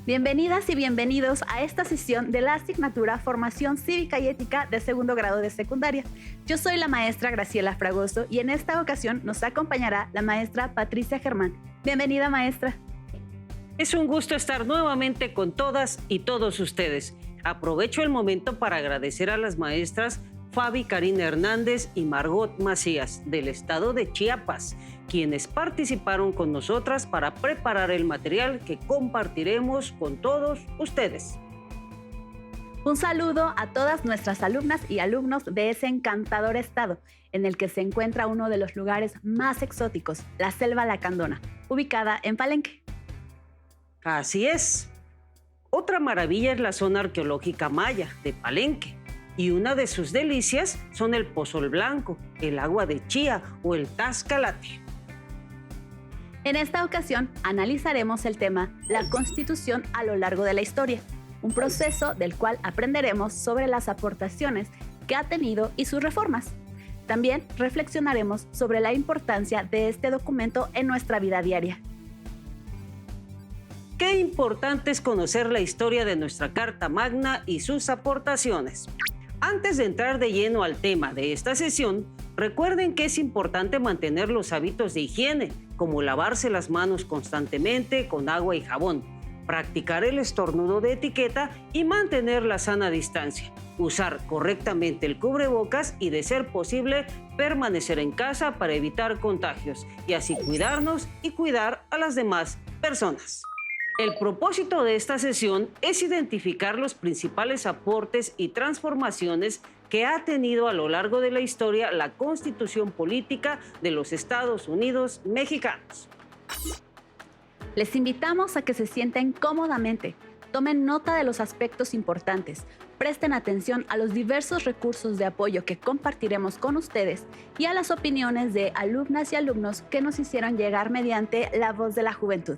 Bienvenidas y bienvenidos a esta sesión de la asignatura Formación Cívica y Ética de segundo grado de secundaria. Yo soy la maestra Graciela Fragoso y en esta ocasión nos acompañará la maestra Patricia Germán. Bienvenida, maestra. Es un gusto estar nuevamente con todas y todos ustedes. Aprovecho el momento para agradecer a las maestras Fabi Karina Hernández y Margot Macías del estado de Chiapas, quienes participaron con nosotras para preparar el material que compartiremos con todos ustedes. Un saludo a todas nuestras alumnas y alumnos de ese encantador estado, en el que se encuentra uno de los lugares más exóticos, la Selva Lacandona, ubicada en Palenque. Así es. Otra maravilla es la zona arqueológica maya de Palenque. Y una de sus delicias son el pozol blanco, el agua de chía o el tascalate. En esta ocasión analizaremos el tema La Constitución a lo largo de la historia, un proceso del cual aprenderemos sobre las aportaciones que ha tenido y sus reformas. También reflexionaremos sobre la importancia de este documento en nuestra vida diaria. Qué importante es conocer la historia de nuestra Carta Magna y sus aportaciones. Antes de entrar de lleno al tema de esta sesión, recuerden que es importante mantener los hábitos de higiene, como lavarse las manos constantemente con agua y jabón, practicar el estornudo de etiqueta y mantener la sana distancia, usar correctamente el cubrebocas y, de ser posible, permanecer en casa para evitar contagios y así cuidarnos y cuidar a las demás personas. El propósito de esta sesión es identificar los principales aportes y transformaciones que ha tenido a lo largo de la historia la Constitución Política de los Estados Unidos Mexicanos. Les invitamos a que se sienten cómodamente, tomen nota de los aspectos importantes, presten atención a los diversos recursos de apoyo que compartiremos con ustedes y a las opiniones de alumnas y alumnos que nos hicieron llegar mediante La Voz de la Juventud.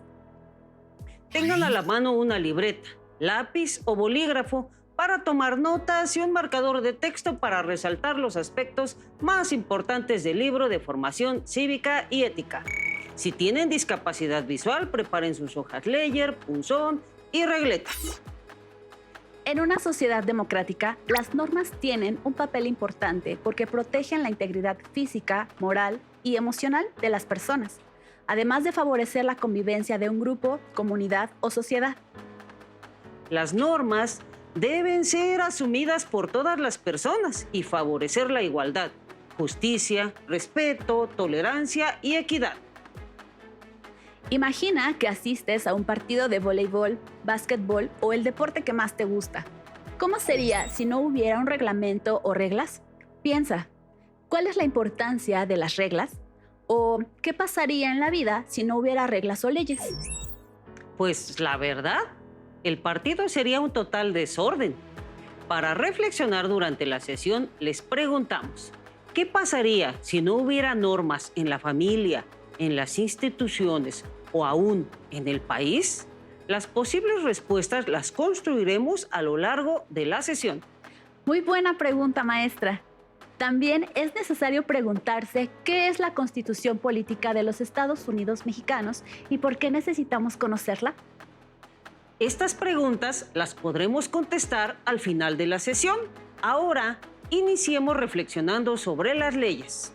Tengan a la mano una libreta, lápiz o bolígrafo para tomar notas y un marcador de texto para resaltar los aspectos más importantes del libro de formación cívica y ética. Si tienen discapacidad visual, preparen sus hojas Ledger, punzón y regleta. En una sociedad democrática, las normas tienen un papel importante porque protegen la integridad física, moral y emocional de las personas, además de favorecer la convivencia de un grupo, comunidad o sociedad. Las normas deben ser asumidas por todas las personas y favorecer la igualdad, justicia, respeto, tolerancia y equidad. Imagina que asistes a un partido de voleibol, básquetbol o el deporte que más te gusta. ¿Cómo sería si no hubiera un reglamento o reglas? Piensa, ¿cuál es la importancia de las reglas? ¿O qué pasaría en la vida si no hubiera reglas o leyes? Pues la verdad, el partido sería un total desorden. Para reflexionar durante la sesión, les preguntamos, ¿qué pasaría si no hubiera normas en la familia, en las instituciones o aún en el país? Las posibles respuestas las construiremos a lo largo de la sesión. Muy buena pregunta, maestra. También es necesario preguntarse qué es la Constitución Política de los Estados Unidos Mexicanos y por qué necesitamos conocerla. Estas preguntas las podremos contestar al final de la sesión. Ahora, iniciemos reflexionando sobre las leyes.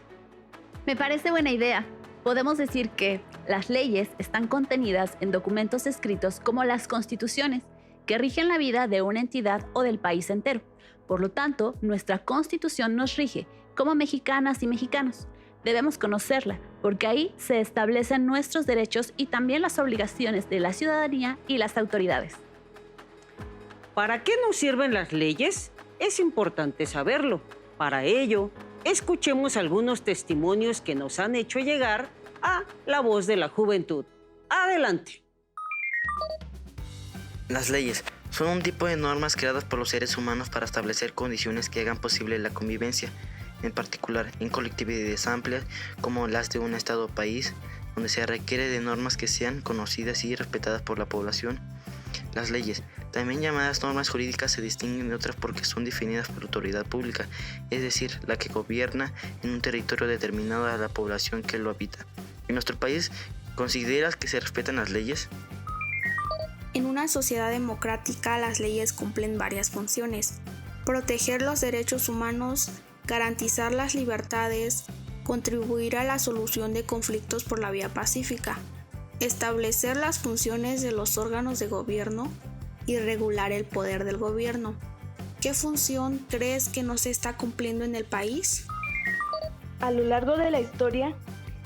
Me parece buena idea. Podemos decir que las leyes están contenidas en documentos escritos como las constituciones, que rigen la vida de una entidad o del país entero. Por lo tanto, nuestra Constitución nos rige como mexicanas y mexicanos. Debemos conocerla, porque ahí se establecen nuestros derechos y también las obligaciones de la ciudadanía y las autoridades. ¿Para qué nos sirven las leyes? Es importante saberlo. Para ello, escuchemos algunos testimonios que nos han hecho llegar a La Voz de la Juventud. Adelante. Las leyes son un tipo de normas creadas por los seres humanos para establecer condiciones que hagan posible la convivencia, en particular en colectividades amplias como las de un estado o país, donde se requiere de normas que sean conocidas y respetadas por la población. Las leyes, también llamadas normas jurídicas, se distinguen de otras porque son definidas por la autoridad pública, es decir, la que gobierna en un territorio determinado a la población que lo habita. En nuestro país, ¿consideras que se respetan las leyes? En una sociedad democrática, las leyes cumplen varias funciones: proteger los derechos humanos, garantizar las libertades, contribuir a la solución de conflictos por la vía pacífica, establecer las funciones de los órganos de gobierno y regular el poder del gobierno. ¿Qué función crees que no se está cumpliendo en el país? A lo largo de la historia,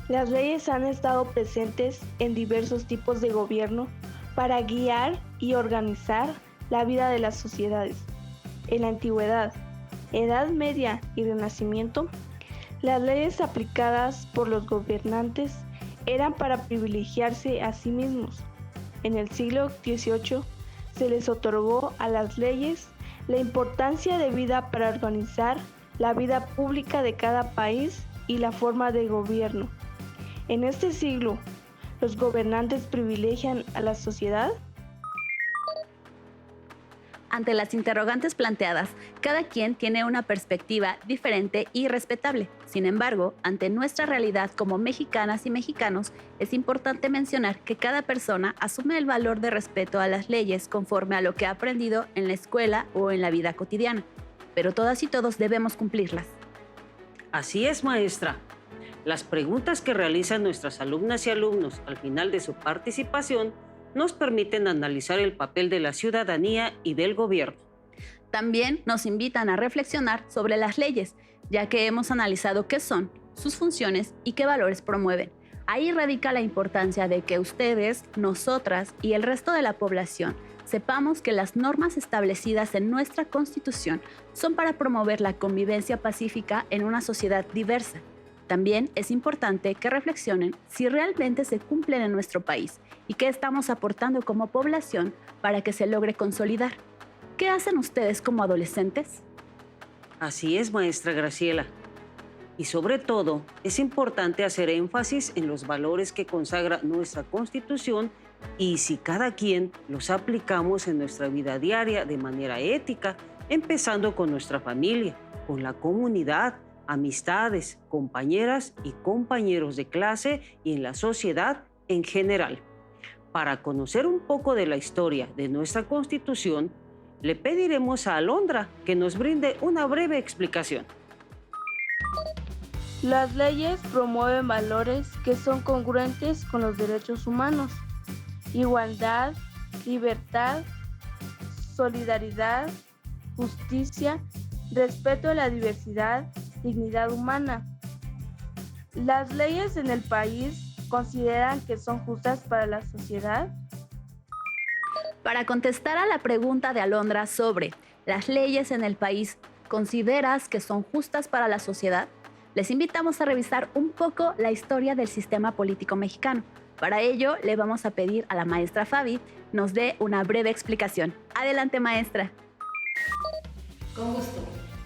las leyes han estado presentes en diversos tipos de gobierno para guiar y organizar la vida de las sociedades. En la antigüedad, Edad Media y Renacimiento, las leyes aplicadas por los gobernantes eran para privilegiarse a sí mismos. En el siglo XVIII se les otorgó a las leyes la importancia debida para organizar la vida pública de cada país y la forma de gobierno. En este siglo, ¿los gobernantes privilegian a la sociedad? Ante las interrogantes planteadas, cada quien tiene una perspectiva diferente y respetable. Sin embargo, ante nuestra realidad como mexicanas y mexicanos, es importante mencionar que cada persona asume el valor de respeto a las leyes conforme a lo que ha aprendido en la escuela o en la vida cotidiana. Pero todas y todos debemos cumplirlas. Así es, maestra. Las preguntas que realizan nuestras alumnas y alumnos al final de su participación nos permiten analizar el papel de la ciudadanía y del gobierno. También nos invitan a reflexionar sobre las leyes, ya que hemos analizado qué son, sus funciones y qué valores promueven. Ahí radica la importancia de que ustedes, nosotras y el resto de la población sepamos que las normas establecidas en nuestra Constitución son para promover la convivencia pacífica en una sociedad diversa. También es importante que reflexionen si realmente se cumplen en nuestro país y qué estamos aportando como población para que se logre consolidar. ¿Qué hacen ustedes como adolescentes? Así es, maestra Graciela. Y sobre todo, es importante hacer énfasis en los valores que consagra nuestra Constitución y si cada quien los aplicamos en nuestra vida diaria de manera ética, empezando con nuestra familia, con la comunidad, amistades, compañeras y compañeros de clase y en la sociedad en general. Para conocer un poco de la historia de nuestra Constitución, le pediremos a Alondra que nos brinde una breve explicación. Las leyes promueven valores que son congruentes con los derechos humanos: igualdad, libertad, solidaridad, justicia, respeto a la diversidad, dignidad humana. ¿Las leyes en el país consideran que son justas para la sociedad? Para contestar a la pregunta de Alondra sobre las leyes en el país, ¿consideras que son justas para la sociedad? Les invitamos a revisar un poco la historia del sistema político mexicano. Para ello, le vamos a pedir a la maestra Fabi nos dé una breve explicación. Adelante, maestra. Con gusto.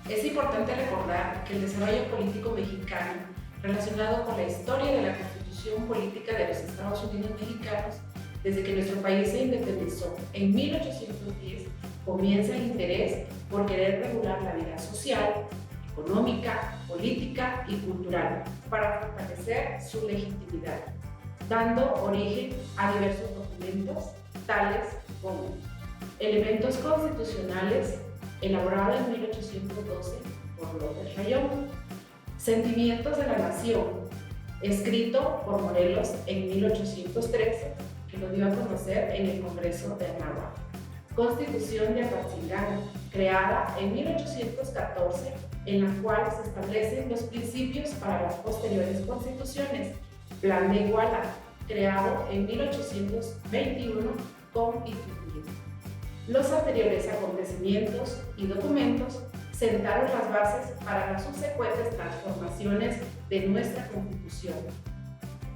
Es importante recordar que el desarrollo político mexicano, relacionado con la historia de la Constitución Política de los Estados Unidos Mexicanos, desde que nuestro país se independizó en 1810, comienza el interés por querer regular la vida social, económica, política y cultural para fortalecer su legitimidad, dando origen a diversos documentos, tales como elementos constitucionales, elaborado en 1812 por López Rayón, Sentimientos de la Nación, escrito por Morelos en 1813, que lo dio a conocer en el Congreso de Anáhuac, Constitución de Apatzingán, creada en 1814, en la cual se establecen los principios para las posteriores constituciones, Plan de Iguala, creado en 1821, constituyente. Los anteriores acontecimientos y documentos sentaron las bases para las subsecuentes transformaciones de nuestra Constitución.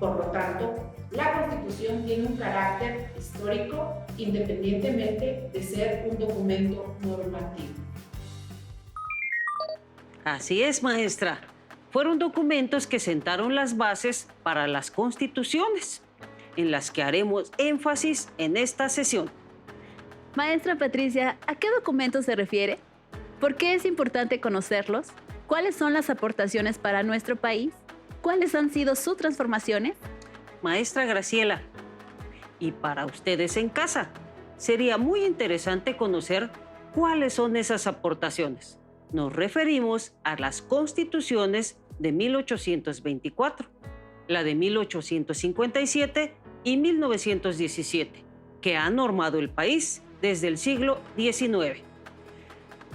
Por lo tanto, la Constitución tiene un carácter histórico independientemente de ser un documento normativo. Así es, maestra. Fueron documentos que sentaron las bases para las constituciones, en las que haremos énfasis en esta sesión. Maestra Patricia, ¿a qué documentos se refiere? ¿Por qué es importante conocerlos? ¿Cuáles son las aportaciones para nuestro país? ¿Cuáles han sido sus transformaciones? Maestra Graciela, y para ustedes en casa, sería muy interesante conocer cuáles son esas aportaciones. Nos referimos a las constituciones de 1824, la de 1857 y 1917, que han normado el país desde el siglo XIX.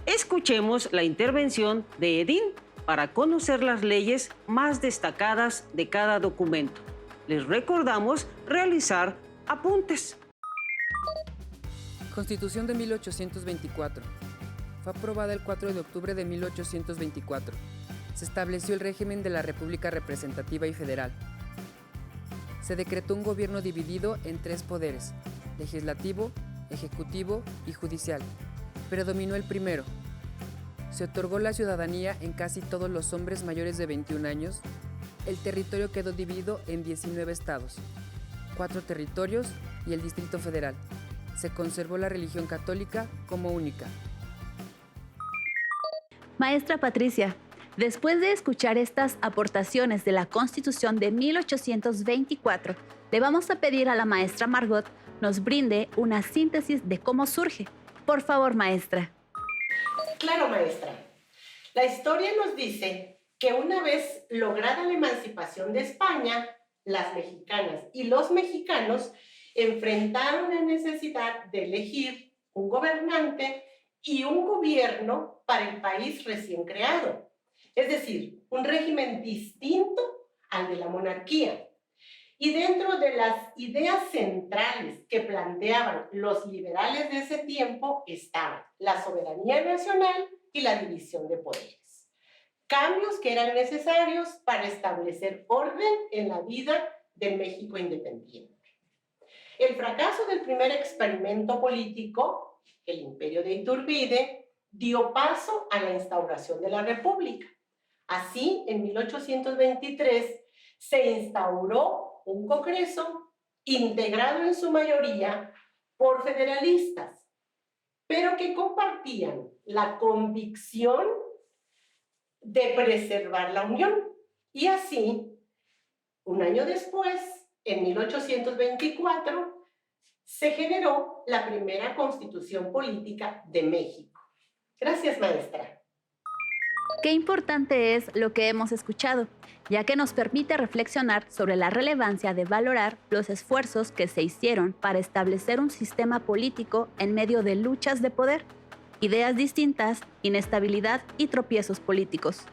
Escuchemos la intervención de Edín para conocer las leyes más destacadas de cada documento. Les recordamos realizar apuntes. Constitución de 1824. Fue aprobada el 4 de octubre de 1824. Se estableció el régimen de la República Representativa y Federal. Se decretó un gobierno dividido en 3 poderes: legislativo, ejecutivo y judicial. Predominó el primero. Se otorgó la ciudadanía en casi todos los hombres mayores de 21 años. El territorio quedó dividido en 19 estados, 4 territorios y el Distrito Federal. Se conservó la religión católica como única. Maestra Patricia, después de escuchar estas aportaciones de la Constitución de 1824, le vamos a pedir a la maestra Margot nos brinde una síntesis de cómo surge. Por favor, maestra. Claro, maestra. La historia nos dice que una vez lograda la emancipación de España, las mexicanas y los mexicanos enfrentaron la necesidad de elegir un gobernante y un gobierno para el país recién creado, es decir, un régimen distinto al de la monarquía. Y dentro de las ideas centrales que planteaban los liberales de ese tiempo estaban la soberanía nacional y la división de poderes. Cambios que eran necesarios para establecer orden en la vida del México independiente. El fracaso del primer experimento político, el imperio de Iturbide, dio paso a la instauración de la República. Así, en 1823, se instauró un Congreso integrado en su mayoría por federalistas, pero que compartían la convicción de preservar la unión. Y así, un año después, en 1824, se generó la primera Constitución Política de México. Gracias, maestra. Qué importante es lo que hemos escuchado, ya que nos permite reflexionar sobre la relevancia de valorar los esfuerzos que se hicieron para establecer un sistema político en medio de luchas de poder, ideas distintas, inestabilidad y tropiezos políticos.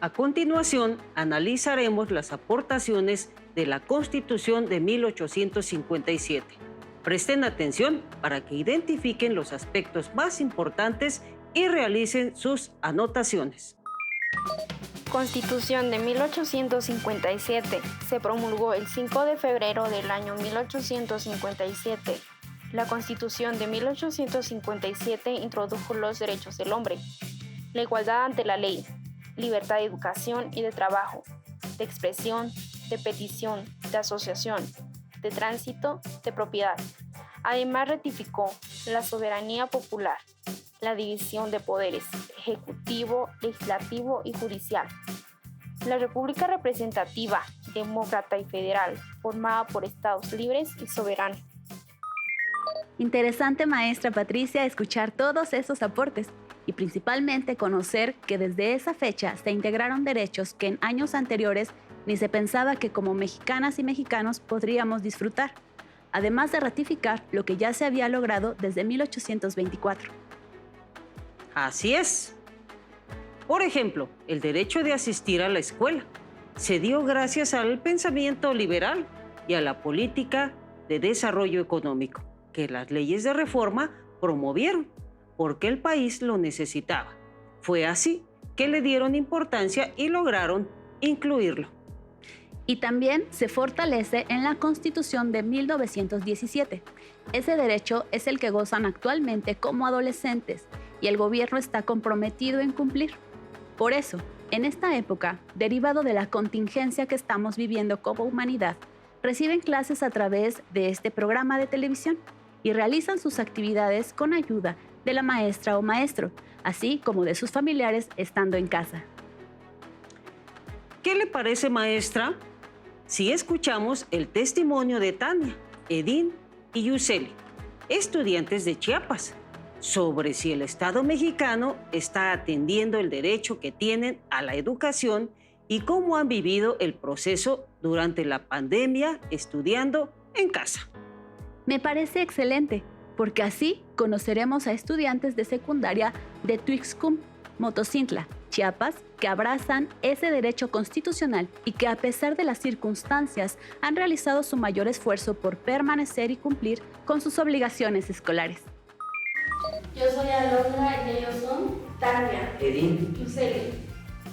A continuación, analizaremos las aportaciones de la Constitución de 1857. Presten atención para que identifiquen los aspectos más importantes y realicen sus anotaciones. Constitución de 1857 se promulgó el 5 de febrero del año 1857. La Constitución de 1857 introdujo los derechos del hombre, la igualdad ante la ley, libertad de educación y de trabajo, de expresión, de petición, de asociación, de tránsito, de propiedad. Además, ratificó la soberanía popular, la división de poderes, ejecutivo, legislativo y judicial. La República Representativa, Demócrata y Federal, formada por estados libres y soberanos. Interesante, maestra Patricia, escuchar todos esos aportes y principalmente conocer que desde esa fecha se integraron derechos que en años anteriores ni se pensaba que como mexicanas y mexicanos podríamos disfrutar, además de ratificar lo que ya se había logrado desde 1824. Así es. Por ejemplo, el derecho de asistir a la escuela se dio gracias al pensamiento liberal y a la política de desarrollo económico que las leyes de reforma promovieron, porque el país lo necesitaba. Fue así que le dieron importancia y lograron incluirlo. Y también se fortalece en la Constitución de 1917. Ese derecho es el que gozan actualmente como adolescentes y el gobierno está comprometido en cumplir. Por eso, en esta época, derivado de la contingencia que estamos viviendo como humanidad, reciben clases a través de este programa de televisión y realizan sus actividades con ayuda de la maestra o maestro, así como de sus familiares estando en casa. ¿Qué le parece, maestra, si escuchamos el testimonio de Tania, Edín y Yuseli, estudiantes de Chiapas sobre si el Estado mexicano está atendiendo el derecho que tienen a la educación y cómo han vivido el proceso durante la pandemia estudiando en casa. Me parece excelente, porque así conoceremos a estudiantes de secundaria de Tuixcum, Motocintla, Chiapas, que abrazan ese derecho constitucional y que a pesar de las circunstancias han realizado su mayor esfuerzo por permanecer y cumplir con sus obligaciones escolares. Yo soy Alondra y ellos son Tania, Edín, Luceli.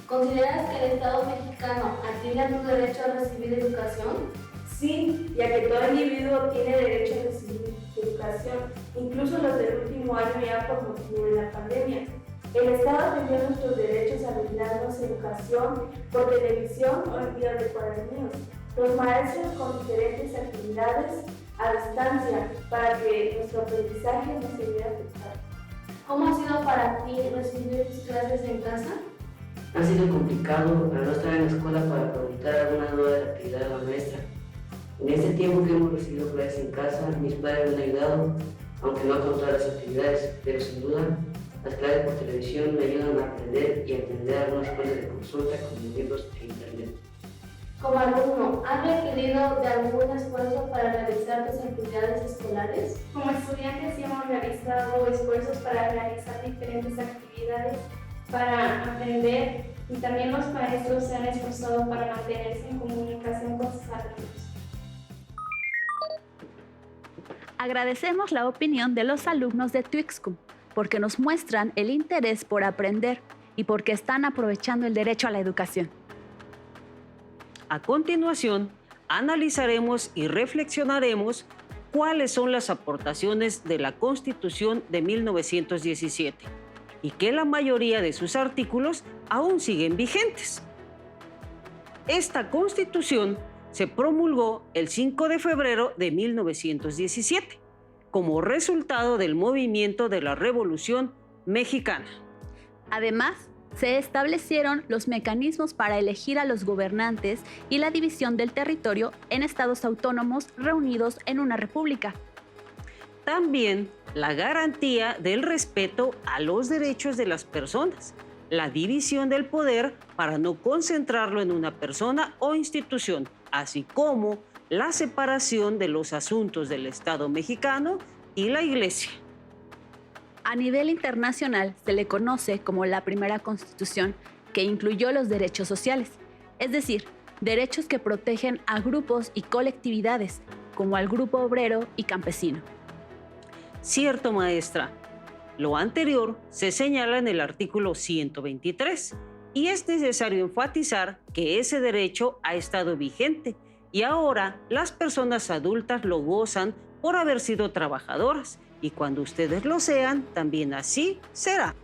¿Consideras que el Estado mexicano atiende a tu derecho a recibir educación? Sí, ya que todo individuo tiene derecho a recibir educación, incluso los del último año ya por motivo de la pandemia. El Estado atendió nuestros derechos a brindarnos educación por televisión o en vía de cuadernos. Los maestros con diferentes actividades a distancia para que nuestro aprendizaje no se viera afectado. ¿Cómo ha sido para ti recibir tus clases en casa? ha sido complicado al no estar en la escuela para preguntar alguna duda de la actividad de la maestra. En este tiempo que hemos recibido clases en casa, mis padres me han ayudado, aunque no con todas las actividades, pero sin duda, las clases por televisión me ayudan a aprender y a entender algunas cosas de consulta con libros e internet. Como alumno, ¿has requerido de algún esfuerzo para realizar tus actividades escolares? Como estudiantes sí hemos realizado esfuerzos para realizar diferentes actividades, para aprender, y también los maestros se han esforzado para mantenerse en comunicación con sus alumnos. Agradecemos la opinión de los alumnos de Tuixcum, porque nos muestran el interés por aprender y porque están aprovechando el derecho a la educación. A continuación, analizaremos y reflexionaremos cuáles son las aportaciones de la Constitución de 1917 y que la mayoría de sus artículos aún siguen vigentes. Esta Constitución se promulgó el 5 de febrero de 1917 como resultado del movimiento de la Revolución Mexicana. Además, se establecieron los mecanismos para elegir a los gobernantes y la división del territorio en estados autónomos reunidos en una república. También la garantía del respeto a los derechos de las personas, la división del poder para no concentrarlo en una persona o institución, así como la separación de los asuntos del Estado mexicano y la Iglesia. A nivel internacional se le conoce como la primera constitución que incluyó los derechos sociales, es decir, derechos que protegen a grupos y colectividades, como al grupo obrero y campesino. Cierto, maestra. Lo anterior se señala en el artículo 123 y es necesario enfatizar que ese derecho ha estado vigente y ahora las personas adultas lo gozan por haber sido trabajadoras. Y cuando ustedes lo sean, también así será.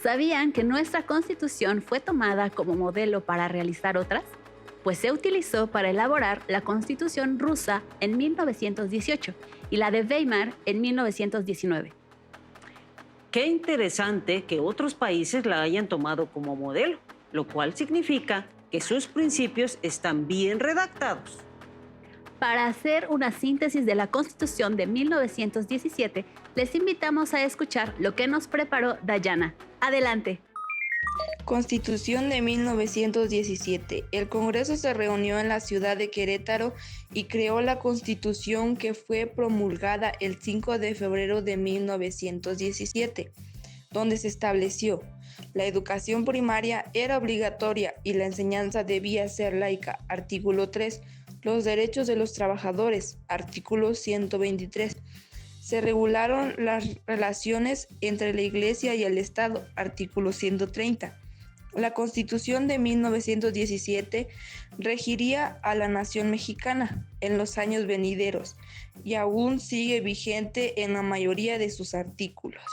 ¿Sabían que nuestra Constitución fue tomada como modelo para realizar otras? Pues se utilizó para elaborar la Constitución rusa en 1918 y la de Weimar en 1919. Qué interesante que otros países la hayan tomado como modelo, lo cual significa que sus principios están bien redactados. Para hacer una síntesis de la Constitución de 1917, les invitamos a escuchar lo que nos preparó Dayana. Adelante. Constitución de 1917. El Congreso se reunió en la ciudad de Querétaro y creó la Constitución que fue promulgada el 5 de febrero de 1917, donde se estableció: la educación primaria era obligatoria y la enseñanza debía ser laica. Artículo 3. Los derechos de los trabajadores. Artículo 123. Se regularon las relaciones entre la Iglesia y el Estado. Artículo 130. La Constitución de 1917 regiría a la nación mexicana en los años venideros y aún sigue vigente en la mayoría de sus artículos.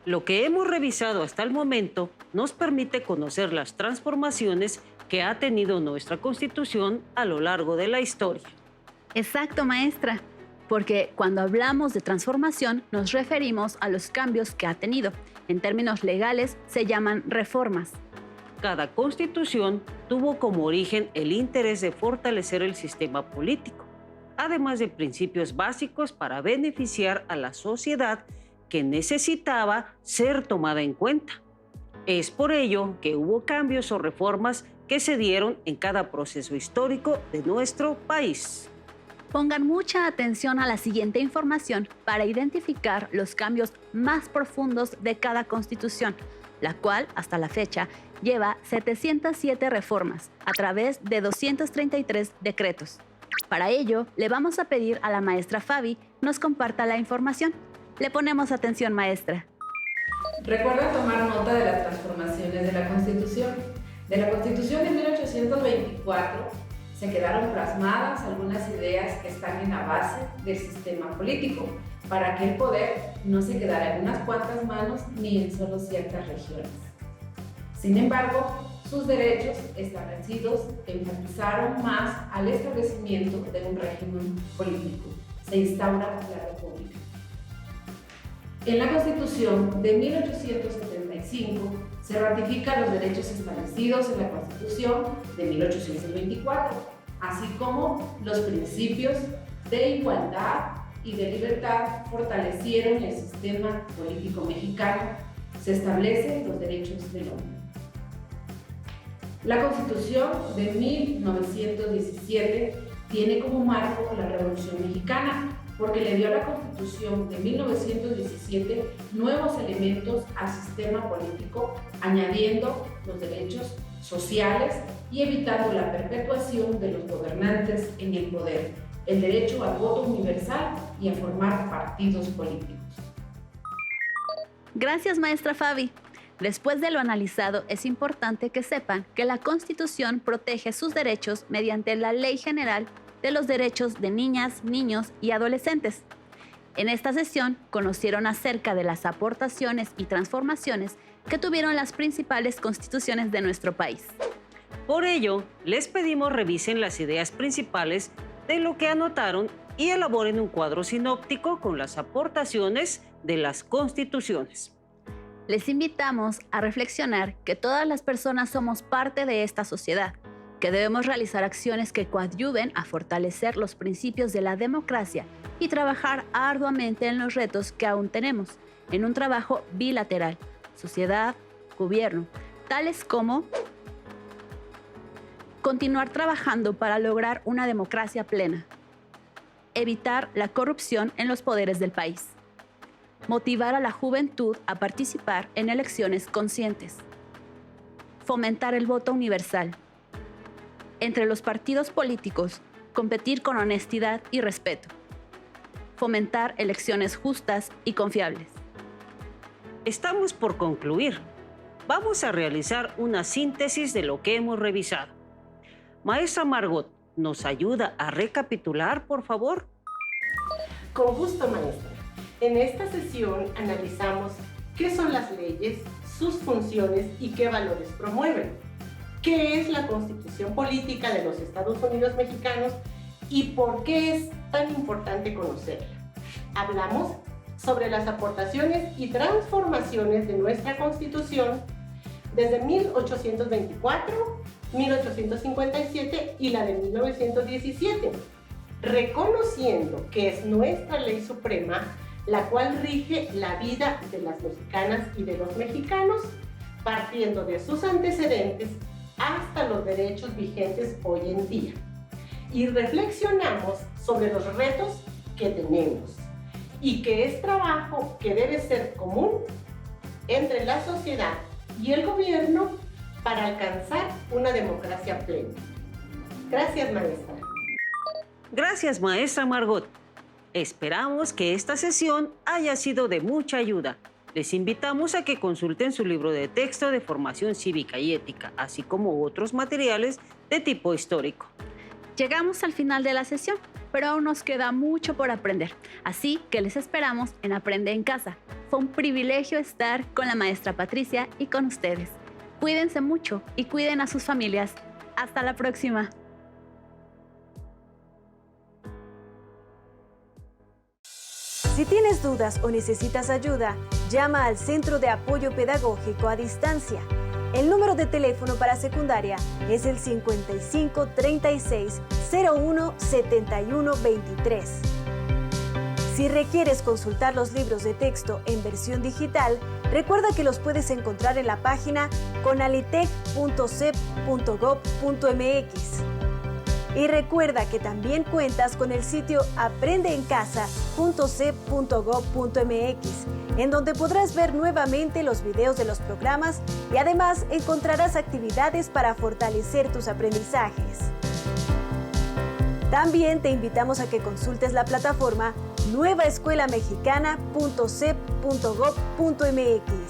Lo que hemos revisado hasta el momento nos permite conocer las transformaciones que ha tenido nuestra Constitución a lo largo de la historia. Exacto, maestra, porque cuando hablamos de transformación nos referimos a los cambios que ha tenido. En términos legales se llaman reformas. Cada constitución tuvo como origen el interés de fortalecer el sistema político, además de principios básicos para beneficiar a la sociedad que necesitaba ser tomada en cuenta. Es por ello que hubo cambios o reformas que se dieron en cada proceso histórico de nuestro país. Pongan mucha atención a la siguiente información para identificar los cambios más profundos de cada constitución, la cual, hasta la fecha, lleva 707 reformas a través de 233 decretos. Para ello, le vamos a pedir a la maestra Fabi nos comparta la información. Le ponemos atención, maestra. Recuerda tomar nota de las transformaciones de la Constitución. De la Constitución de 1824 se quedaron plasmadas algunas ideas que están en la base del sistema político, para que el poder no se quedara en unas cuantas manos ni en solo ciertas regiones. Sin embargo, sus derechos establecidos enfatizaron más al establecimiento de un régimen político. Se instaura la República. En la Constitución de 1875 se ratifican los derechos establecidos en la Constitución de 1824, así como los principios de igualdad y de libertad fortalecieron el sistema político mexicano. Se establecen los derechos del hombre. La Constitución de 1917 tiene como marco la Revolución Mexicana, porque le dio a la Constitución de 1917 nuevos elementos al sistema político, añadiendo los derechos sociales y evitando la perpetuación de los gobernantes en el poder, el derecho al voto universal y a formar partidos políticos. Gracias, maestra Fabi. Después de lo analizado, es importante que sepan que la Constitución protege sus derechos mediante la Ley General de los Derechos de Niñas, Niños y Adolescentes. En esta sesión conocieron acerca de las aportaciones y transformaciones que tuvieron las principales constituciones de nuestro país. Por ello, les pedimos revisen las ideas principales de lo que anotaron y elaboren un cuadro sinóptico con las aportaciones de las constituciones. Les invitamos a reflexionar que todas las personas somos parte de esta sociedad, que debemos realizar acciones que coadyuven a fortalecer los principios de la democracia y trabajar arduamente en los retos que aún tenemos, en un trabajo bilateral, sociedad, gobierno, tales como continuar trabajando para lograr una democracia plena, evitar la corrupción en los poderes del país, motivar a la juventud a participar en elecciones conscientes, fomentar el voto universal, entre los partidos políticos, competir con honestidad y respeto, fomentar elecciones justas y confiables. Estamos por concluir. Vamos a realizar una síntesis de lo que hemos revisado. Maestra Margot, ¿nos ayuda a recapitular, por favor? Con gusto, maestra. En esta sesión analizamos qué son las leyes, sus funciones y qué valores promueven. ¿Qué es la Constitución Política de los Estados Unidos Mexicanos y por qué es tan importante conocerla? Hablamos sobre las aportaciones y transformaciones de nuestra Constitución desde 1824, 1857 y la de 1917, reconociendo que es nuestra ley suprema la cual rige la vida de las mexicanas y de los mexicanos, partiendo de sus antecedentes hasta los derechos vigentes hoy en día. Y reflexionamos sobre los retos que tenemos y que es trabajo que debe ser común entre la sociedad y el gobierno para alcanzar una democracia plena. Gracias, maestra. Gracias, maestra Margot. Esperamos que esta sesión haya sido de mucha ayuda. Les invitamos a que consulten su libro de texto de formación cívica y ética, así como otros materiales de tipo histórico. Llegamos al final de la sesión, pero aún nos queda mucho por aprender. Así que les esperamos en Aprende en Casa. Fue un privilegio estar con la maestra Patricia y con ustedes. Cuídense mucho y cuiden a sus familias. Hasta la próxima. Si tienes dudas o necesitas ayuda, llama al Centro de Apoyo Pedagógico a Distancia El número de teléfono para secundaria es el 55 36 01 71 23. Si requieres consultar los libros de texto en versión digital, recuerda que los puedes encontrar en la página conalitec.cep.gov.mx. Y recuerda que también cuentas con el sitio aprendeencasa.cep.gov.mx, en donde podrás ver nuevamente los videos de los programas y además encontrarás actividades para fortalecer tus aprendizajes. También te invitamos a que consultes la plataforma nuevaescuelamexicana.cep.gov.mx.